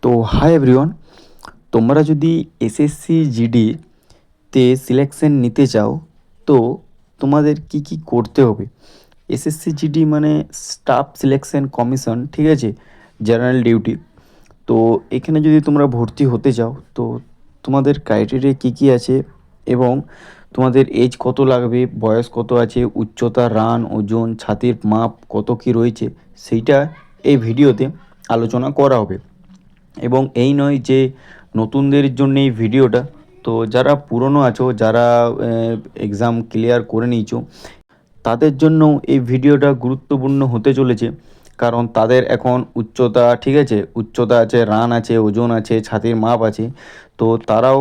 তো hi everyone, তোমরা যদি এসএসসি জিডি তে সিলেকশন নিতে চাও তো তোমাদের কি কি করতে হবে। এসএসসি জিডি মানে স্টাফ সিলেকশন কমিশন, ঠিক আছে, জেনারেল ডিউটি। তো এখানে যদি তোমরা ভর্তি হতে চাও তো তোমাদের ক্রাইটেরিয়া কি কি আছে এবং তোমাদের এজ কত লাগবে, বয়স কত আছে, উচ্চতা, রান, ওজন, ছাতির মাপ কত কি রয়েছে সেইটা এই ভিডিওতে আলোচনা করা হবে। এবং এই নয় যে নতুনদের জন্য এই ভিডিওটা, তো যারা পুরনো আছো, যারা এক্সাম ক্লিয়ার করে নিয়েছো তাদের জন্য এই ভিডিওটা গুরুত্বপূর্ণ হতে চলেছে। কারণ তাদের এখন উচ্চতা, ঠিক আছে, উচ্চতা আছে, রান আছে, ওজন আছে, ছাতির মাপ আছে। তো তারাও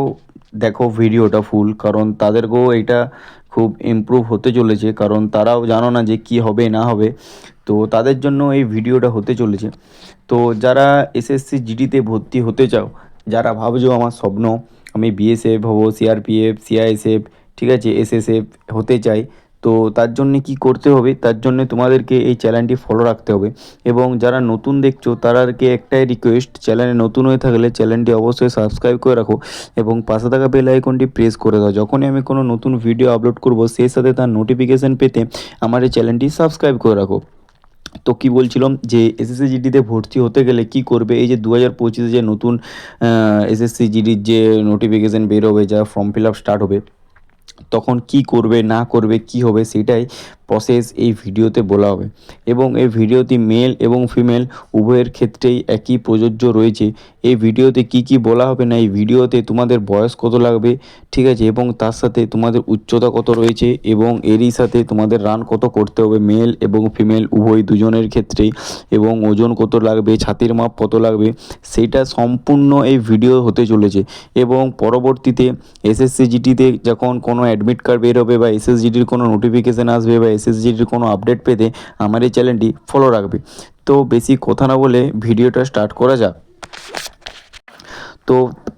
দেখো ভিডিওটা ফুল, কারণ তাদেরকেও এটা খুব ইমপ্রুভ হতে চলেছে, কারণ তারাও জানো না যে কি হবে না হবে। তো তাদের জন্য এই ভিডিওটা হতে চলেছে। তো যারা এসএসসি জিডিতে ভর্তি হতে চাও, যারা ভাবছো আমার স্বপ্ন আমি বিএসএফ হব, সিআরপিএফ, সিআইএসএফ, ঠিক আছে, এসএসএফ হতে চাই, তো তার জন্য কি করতে হবে, তার জন্য তোমাদেরকে এই চ্যানেলটি ফলো রাখতে হবে। এবং যারা নতুন দেখছো তাদেরকে একটাই রিকোয়েস্ট, চ্যানেলে নতুন হয়ে থাকলে চ্যানেলটি অবশ্যই সাবস্ক্রাইব করে রাখো এবং পাশে থাকা বেল আইকনটি প্রেস করে দাও। যখনই আমি কোনো নতুন ভিডিও আপলোড করব সেই সাথে তার নোটিফিকেশান পেতে আমার এই চ্যানেলটি সাবস্ক্রাইব করে রাখো। তো কি বলছিলাম যে এসএসসি জিডিতে ভর্তি হতে গেলে কি করবে, এই যে 2025-এ যে নতুন এসএসসি জিডির যে নোটিফিকেশান বেরোবে, যা ফর্ম ফিল আপ স্টার্ট হবে, তখন কি করবে না করবে কি হবে সেটাই প্রসেস এই ভিডিওতে বলা হবে। এবং এই ভিডিওতে মেল এবং ফিমেল উভয়ের ক্ষেত্রেই একই প্রযোজ্য রয়েছে। এই ভিডিওতে কি কি বলা হবে না, এই ভিডিওতে তোমাদের বয়স কত লাগবে, ঠিক আছে, এবং তার সাথে তোমাদের উচ্চতা কত রয়েছে এবং এরই সাথে তোমাদের রান কত করতে হবে মেল এবং ফিমেল উভয় দুজনের ক্ষেত্রেই, এবং ওজন কত লাগবে, ছাতির মাপ কত লাগবে, সেইটা সম্পূর্ণ এই ভিডিও হতে চলেছে। এবং পরবর্তীতে এসএসসি জিডিতে যখন কোনো অ্যাডমিট কার্ড বেরোবে বা এসএসজিডির কোনো নোটিফিকেশান আসবে বা এসএসজিডির কোনো আপডেট পেতে আমার এই চ্যানেলটি ফলো রাখবে। তো বেশি কথা না বলে ভিডিওটা স্টার্ট করা যাক। তো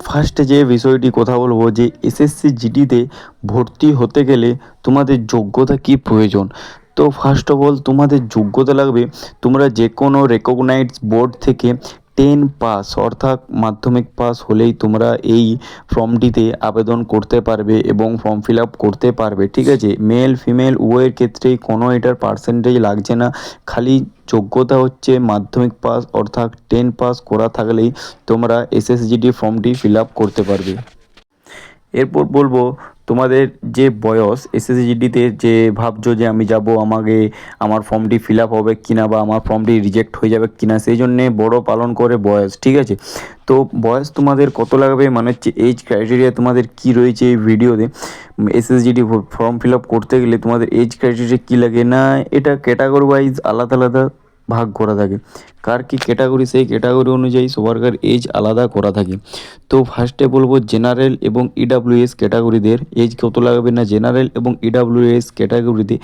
ফার্স্টে যে বিষয়টি কথা বলবো যে এসএসসি জিডিতে ভর্তি হতে গেলে তোমাদের যোগ্যতা কি প্রয়োজন। তো ফার্স্ট অফ অল তোমাদের যোগ্যতা লাগবে, তোমরা যে কোনো রেকগনাইজড বোর্ড থেকে 10 পাস অর্থাৎ মাধ্যমিক পাস হলেই তোমরা এই ফর্মটিতে আবেদন করতে পারবে এবং ফর্ম ফিল আপ করতে পারবে, ঠিক আছে। মেল ফিমেল উভয়ের ক্ষেত্রেই কোনো এটার পার্সেন্টেজ লাগছে না, খালি যোগ্যতা হচ্ছে মাধ্যমিক পাস অর্থাৎ 10 পাস করা থাকলেই তোমরা এসএসজিডি ফর্মটি ফিল আপ করতে পারবে। এরপর বলবো তোমাদের যে বয়স, এসএসজিডিতে যে ভাবছো যে আমি যাব, আমাকে আমার ফর্মটি ফিল আপ হবে কিনা বা আমার ফর্মটি রিজেক্ট হয়ে যাবে কিনা, সেই জন্যে বড় পালন করে বয়স, ঠিক আছে। তো বয়স তোমাদের কত লাগবে মানে হচ্ছে এজ ক্রাইটেরিয়া তোমাদের কি রয়েছে এই ভিডিওতে। এসএসজিডি ফর্ম ফিল আপ করতে গেলে তোমাদের এজ ক্রাইটেরিয়া কী লাগে না, এটা ক্যাটাগরি ওয়াইজ আলাদা আলাদা ভাগ করা থাকে, কার কি ক্যাটাগরি সেই ক্যাটাগরি অনুযায়ী সবারকার এজ আলাদা করা থাকে। তো ফার্স্টে বলবো জেনারেল এবং ইডাব্লিউএস ক্যাটাগরিদের এজ কত লাগবে না, জেনারেল এবং ইডাব্লিউএস ক্যাটাগরিতে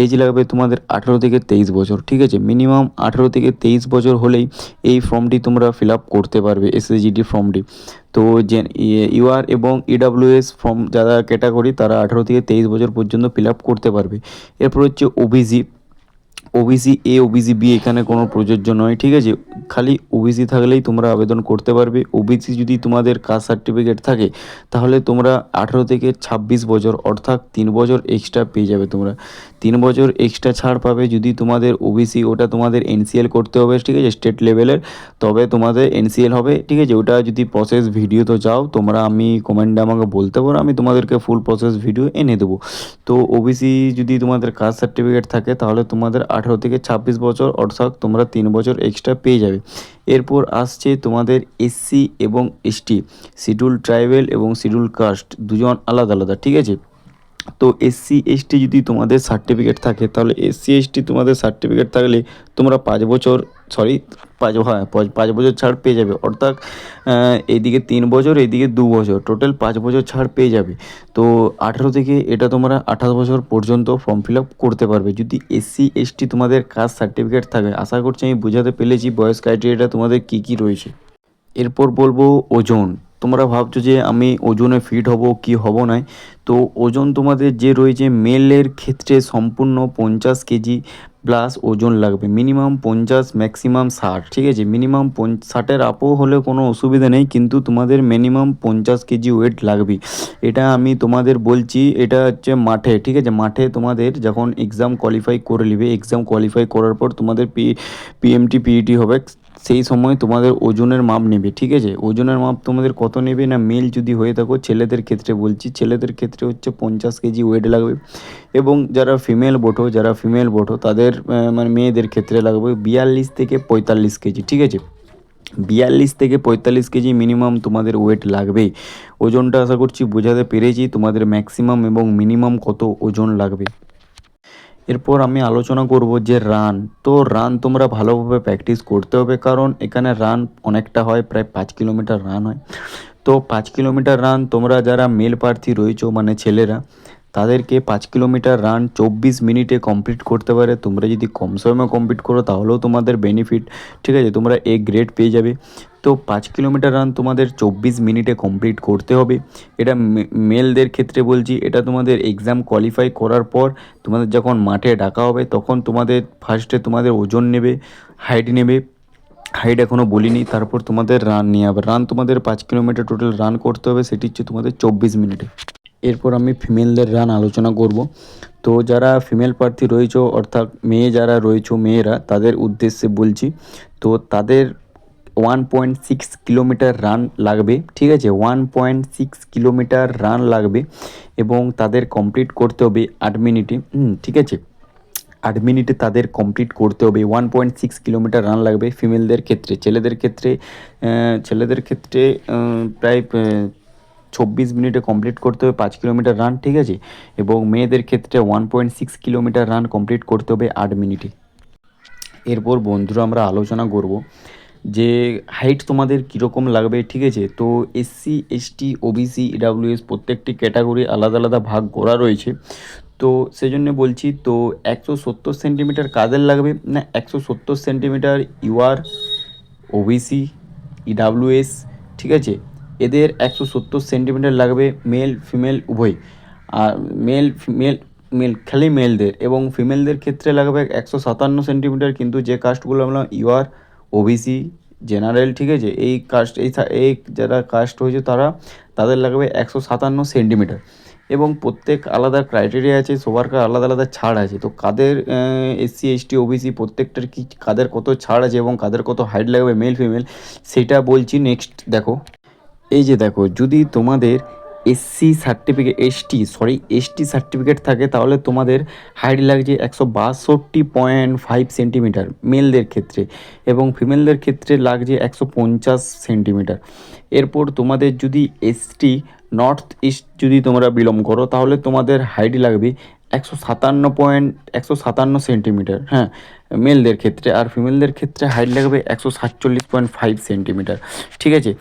এজ লাগবে তোমাদের 18 থেকে 23 বছর, ঠিক আছে। মিনিমাম 18 থেকে 23 বছর হলেই এই ফর্মটি তোমরা ফিল আপ করতে পারবে এসএসজিডি ফর্মটি। তো যে ইউআর এবং ইডাব্লিউএস ফর্ম যারা ক্যাটাগরি তারা 18 থেকে 23 বছর পর্যন্ত ফিল আপ করতে পারবে। এরপর হচ্ছে OBC, OBC A OBC B এখানে কোনো প্রযোজ্য নয়, ঠিক আছে, খালি ওবিসি থাকলেই তোমরা আবেদন করতে পারবে। ওবিসি যদি তোমাদের কাস্ট সার্টিফিকেট থাকে তাহলে তোমরা 18 থেকে 26 বছর অর্থাৎ 3 বছর এক্সট্রা পেয়ে যাবে, তোমরা 3 বছর এক্সট্রা ছাড় পাবে যদি তোমাদের ওবিসি, ওটা তোমাদের এনসিএল করতে হবে, ঠিক আছে, স্টেট লেভেলের, তবে তোমাদের এনসিএল হবে, ঠিক আছে। ওটা যদি প্রসেস ভিডিও তো যাও তোমরা, আমি কমেন্টে আমাকে বলতে পারো, আমি তোমাদেরকে ফুল প্রসেস ভিডিও এনে দেবো। তো ওবিসি যদি তোমাদের কাস্ট সার্টিফিকেট থাকে তাহলে তোমাদের 18 থেকে 26 বছর অর্থাৎ তোমরা 3 বছর এক্সট্রা পেয়ে যাবে। এরপর আসছে তোমাদের এসসি এবং এসটি, শিডিউল ট্রাইবেল এবং শিডিউল কাস্ট দুজন আলাদা আলাদা, ঠিক আছে। তো এসসি এসটি যদি তোমাদের সার্টিফিকেট থাকে তাহলে এসসি এসটি তোমাদের সার্টিফিকেট থাকলে তোমরা 5 বছর, সরি 5 বছর ছাড় পেয়ে যাবে, অর্থাৎ এইদিকে 3 বছর এইদিকে 2 বছর, টোটাল 5 বছর ছাড় পেয়ে যাবে। তো 18 থেকে এটা তোমরা 28 বছর পর্যন্ত ফর্ম ফিল আপ করতে পারবে যদি এসসি এসটি তোমাদের কাস্ট সার্টিফিকেট থাকে। আশা করছি আমি বোঝাতে পেরেছি বয়স ক্রাইটেরিয়াটা তোমাদের কী কী রয়েছে। এরপর বলবো ওজন, তোমরা ভাবছো যে আমি ওজনে ফিট হব কি হব না, তো ওজন তোমাদের যে রয়েছে মেলের ক্ষেত্রে সম্পূর্ণ 50 কেজি প্লাস ওজন লাগবে, মিনিমাম 50 ম্যাক্সিমাম 60, ঠিক আছে। মিনিমাম 60-এর আপও হলে কোনো অসুবিধা নেই, কিন্তু তোমাদের মিনিমাম 50 কেজি ওয়েট লাগবে। এটা আমি তোমাদের বলছি, এটা হচ্ছে মাঠে, ঠিক আছে। মাঠে তোমাদের যখন এক্সাম কোয়ালিফাই করে নেবে, এক্সাম কোয়ালিফাই করার পর তোমাদের পিএমটি পিইটি হবে, সেই সময় তোমাদের ওজনের মাপ নেবে, ঠিক আছে। ওজনের মাপ তোমাদের কত নেবে না, মেল যদি হয়ে থাকো, ছেলেদের ক্ষেত্রে বলছি, ছেলেদের ক্ষেত্রে হচ্ছে 50 কেজি ওয়েট লাগবে। এবং যারা ফিমেল বটো তাদের মানে মেয়েদের ক্ষেত্রে লাগবে 42 থেকে 45 কেজি, ঠিক আছে। 42 থেকে 45 কেজি মিনিমাম তোমাদের ওয়েট লাগবেই। ওজনটা আশা করছি বোঝাতে পেরেছি, তোমাদের ম্যাক্সিমাম এবং মিনিমাম কত ওজন লাগবে। এরপর আমি আলোচনা করব যে রান। তো রান তোমরা ভালোভাবে প্র্যাকটিস করতে হবে, কারণ এখানে রান অনেকটা হয়, প্রায় 5 কিলোমিটার রান হয়। তো 5 কিলোমিটার রান তোমরা যারা মেল প্রার্থী রয়েছো মানে ছেলেরা, তাদেরকে 5 কিলোমিটার রান 24 মিনিটে কমপ্লিট করতে পারে। তোমরা যদি কম সময়ে কমপ্লিট করো তাহলেও তোমাদের বেনিফিট, ঠিক আছে, তোমরা এ গ্রেড পেয়ে যাবে। তো 5 কিলোমিটার রান তোমাদের 24 মিনিটে কমপ্লিট করতে হবে। এটা মেলদের ক্ষেত্রে বলছি, এটা তোমাদের এক্সাম কোয়ালিফাই করার পর তোমাদের যখন মাঠে ডাকা হবে তখন তোমাদের ফার্স্টে তোমাদের ওজন নেবে, হাইট নেবে, হাইট এখনও বলিনি, তারপর তোমাদের রান নিয়ে হবে। রান তোমাদের 5 কিলোমিটার টোটাল রান করতে হবে, সেটি হচ্ছে তোমাদের 24 মিনিটে। এরপর আমি ফিমেলদের রান আলোচনা করব। তো যারা ফিমেল প্রার্থী রয়েছে, অর্থাৎ মেয়ে যারা রয়েছে, মেয়েরা, তাদের উদ্দেশ্যে বলছি। তো তাদের 1.6 কিলোমিটার রান লাগবে, ঠিক আছে। 1.6 কিলোমিটার রান লাগবে এবং তাদের কমপ্লিট করতে হবে 8 মিনিটে, ঠিক আছে। 8 মিনিটে তাদের কমপ্লিট করতে হবে। 1.6 কিলোমিটার রান লাগবে ফিমেলদের ক্ষেত্রে। ছেলেদের ক্ষেত্রে প্রায় 24 মিনিটে কমপ্লিট করতে হবে 5 কিলোমিটার রান, ঠিক আছে। এবং মেয়েদের ক্ষেত্রে 1.6 কিলোমিটার রান কমপ্লিট করতে হবে 8 মিনিটে। এরপর বন্ধুরা আমরা আলোচনা করব যে হাইট তোমাদের কীরকম লাগবে, ঠিক আছে। তো এসসি এসটি ওবিসি ইডাব্লিউএস প্রত্যেকটি ক্যাটাগরি আলাদা আলাদা ভাগ করা রয়েছে। তো সেই জন্য বলছি, তো 170 সেন্টিমিটার কাদের লাগবে না, 170 সেন্টিমিটার ইউআর, ওবিসি, ইডাব্লিউএস, ঠিক আছে, এদের 170 সেন্টিমিটার লাগবে, মেল ফিমেল উভয়। আর মেল খালি মেলদের, এবং ফিমেলদের ক্ষেত্রে লাগবে 157 সেন্টিমিটার, কিন্তু যে কাস্টগুলো আমরা ইউআর, ওবিসি, জেনারেল, ঠিক আছে, এই কাস্ট এই যারা কাস্ট হয়েছে তাদের লাগবে 157 সেন্টিমিটার। এবং প্রত্যেক আলাদা ক্রাইটেরিয়া আছে, সবার আলাদা আলাদা ছাড় আছে। তো কাদের এসসি এসটি ওবিসি প্রত্যেকটার কি কাদের কত ছাড় আছে এবং কাদের কত হাইট লাগবে মেল ফিমেল, সেটা বলছি নেক্সট। দেখো, এই যে দেখো, যদি তোমাদের এসটি সার্টিফিকেট থাকে তাহলে তোমাদের হাইট লাগছে 162.5 সেন্টিমিটার মেলদের ক্ষেত্রে, এবং ফিমেলদের ক্ষেত্রে লাগছে 150 সেন্টিমিটার। এরপর তোমাদের যদি এসটি নর্থ ইস্ট যদি তোমরা বিলং করো তাহলে তোমাদের হাইট লাগবে 157.157 সেন্টিমিটার, হ্যাঁ, মেলদের ক্ষেত্রে। আর ফিমেলদের ক্ষেত্রে হাইট লাগবে 147.5 সেন্টিমিটার, ঠিক আছে।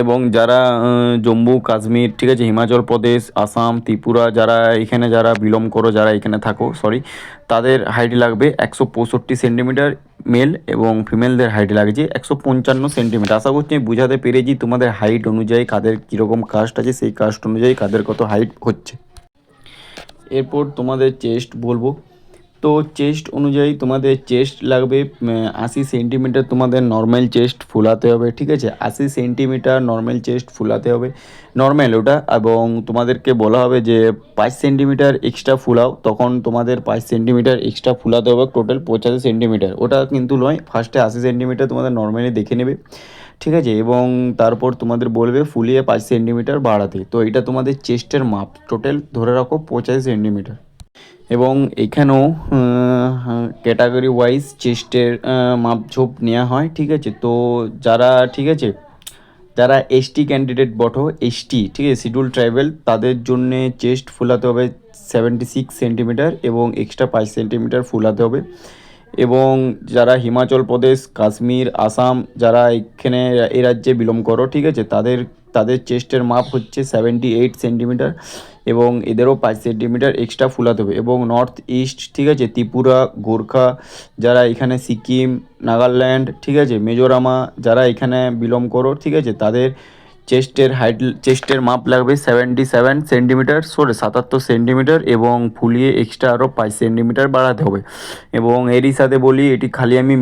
এবং যারা জম্মু কাশ্মীর, ঠিক আছে, হিমাচল প্রদেশ, আসাম, ত্রিপুরা, যারা বিলং করো, যারা এখানে থাকো, সরি, তাদের হাইট লাগবে 165 সেন্টিমিটার মেল, এবং ফিমেলদের হাইট লাগছে 155 সেন্টিমিটার। আশা করছি আমি বোঝাতে পেরেছি তোমাদের হাইট অনুযায়ী কাদের কীরকম কাস্ট আছে, সেই কাস্ট অনুযায়ী কাদের কত হাইট হচ্ছে। এরপর তোমাদের চেস্ট বলবো। তো চেস্ট অনুযায়ী তোমাদের চেস্ট লাগবে 80 সেন্টিমিটার, তোমাদের নর্মাল চেস্ট ফুলাতে হবে, ঠিক আছে। 80 সেন্টিমিটার নর্মাল চেস্ট ফুলাতে হবে, নর্মাল ওটা। এবং তোমাদেরকে বলা হবে যে 5 সেন্টিমিটার এক্সট্রা ফুলাও, তখন তোমাদের 5 সেন্টিমিটার এক্সট্রা ফুলাতে হবে, টোটাল 85 সেন্টিমিটার। ওটা কিন্তু নয়, ফার্স্টে 80 সেন্টিমিটার তোমাদের নর্মালি দেখে নেবে, ঠিক আছে। এবং তারপর তোমাদের বলবে ফুলিয়ে 5 সেন্টিমিটার বাড়াতে। তো এটা তোমাদের চেস্টের মাপ, টোটাল ধরে রাখো 85 সেন্টিমিটার। এবং এখানেও ক্যাটাগরি ওয়াইজ চেস্টের মাপঝোপ নেওয়া হয়, ঠিক আছে। তো যারা এসটি ক্যান্ডিডেট বটো, এসটি, ঠিক আছে, শিডিউল ট্রাইবেল, তাদের জন্যে চেস্ট ফুলাতে হবে 76 সেন্টিমিটার এবং এক্সট্রা 5 সেন্টিমিটার ফুলাতে হবে। এবং যারা হিমাচল প্রদেশ, কাশ্মীর, আসাম যারা এখানে এই রাজ্যে বিলং করো, ঠিক আছে, তাদের তাদের চেস্টের মাপ হচ্ছে 78 সেন্টিমিটার এবং এদেরও 5 সেন্টিমিটার এক্সট্রা ফুলাতে হবে। এবং নর্থ ইস্ট, ঠিক আছে, ত্রিপুরা, গোর্খা যারা এখানে, সিকিম, নাগাল্যান্ড, ঠিক আছে, মিজোরামা যারা এখানে বিলং করো, ঠিক আছে, তাদের চেস্টের মাপ লাগবে 77 সেন্টিমিটার, 77 সেন্টিমিটার এবং ফুলিয়ে এক্সট্রা আরও 5 সেন্টিমিটার বাড়াতে হবে। এবং এরই সাথে বলি, এটি খালি আমি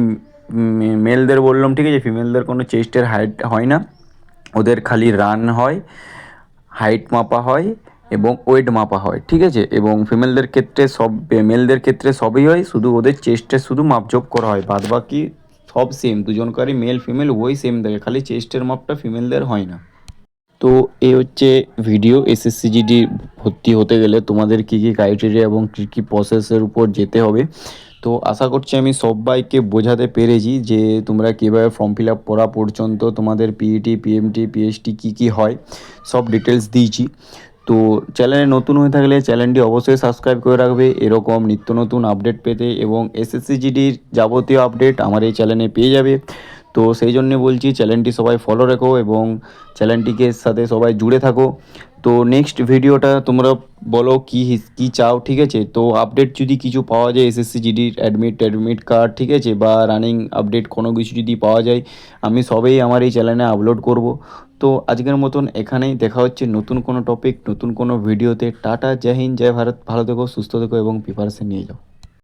মেলদের বললাম, ঠিক আছে, ফিমেলদের কোনো চেস্টের হাইট হয় না, ওদের খালি রান হয়, হাইট মাপা হয় এবং ওয়েট মাপা হয়, ঠিক আছে। এবং ফিমেলদের ক্ষেত্রে সব, মেলদের ক্ষেত্রে সবই হয়, শুধু ওদের চেস্টে শুধু মাপজোপ করা হয়, বাদ বাকি সব সেম, দুজনকারই মেল ফিমেল উভয় সেম থাকে, খালি চেস্টের মাপটা ফিমেলদের হয় না। তো এই হচ্ছে ভিডিও। এসএসসিজিডি ভর্তি হতে গেলে তোমাদের কী কী ক্রাইটেরিয়া এবং কী কী প্রসেসের উপর যেতে হবে। তো আশা করছি আমি সবাইকে বোঝাতে পেরেছি যে তোমরা কীভাবে ফর্ম ফিল আপ করা পর্যন্ত তোমাদের পিইটি, পিএমটি, পিএইচটি কী কী হয় সব ডিটেলস দিয়েছি। তো চ্যানেলে নতুন হয়ে থাকলে চ্যানেলটি অবশ্যই সাবস্ক্রাইব করে রাখবে এরকম নিত্য নতুন আপডেট পেতে, এবং এসএসসিজিডির যাবতীয় আপডেট আমার এই চ্যানেলে পেয়ে যাবে। তো সেই জন্য বলছি চ্যানেলটি সবাই ফলো রেখো এবং চ্যানেলটিকে সাথে সবাই জুড়ে থাকো। তো নেক্সট ভিডিওটা তোমরা বলো কী চাও, ঠিক আছে। তো আপডেট যদি কিছু পাওয়া যায় এসএসসিজিডির অ্যাডমিট কার্ড, ঠিক আছে, বা রানিং আপডেট কোনো কিছু যদি পাওয়া যায়, আমি সবেই আমার এই চ্যানেলে আপলোড করব। তো আজকের মতন এখানেই, দেখা হচ্ছে নতুন কোনো টপিক, নতুন কোনো ভিডিওতে। টাটা, জয় হিন্দ, জয় ভারত, ভালো থেকো, সুস্থ থেকো এবং প্রিপারেশন নিয়ে যাও।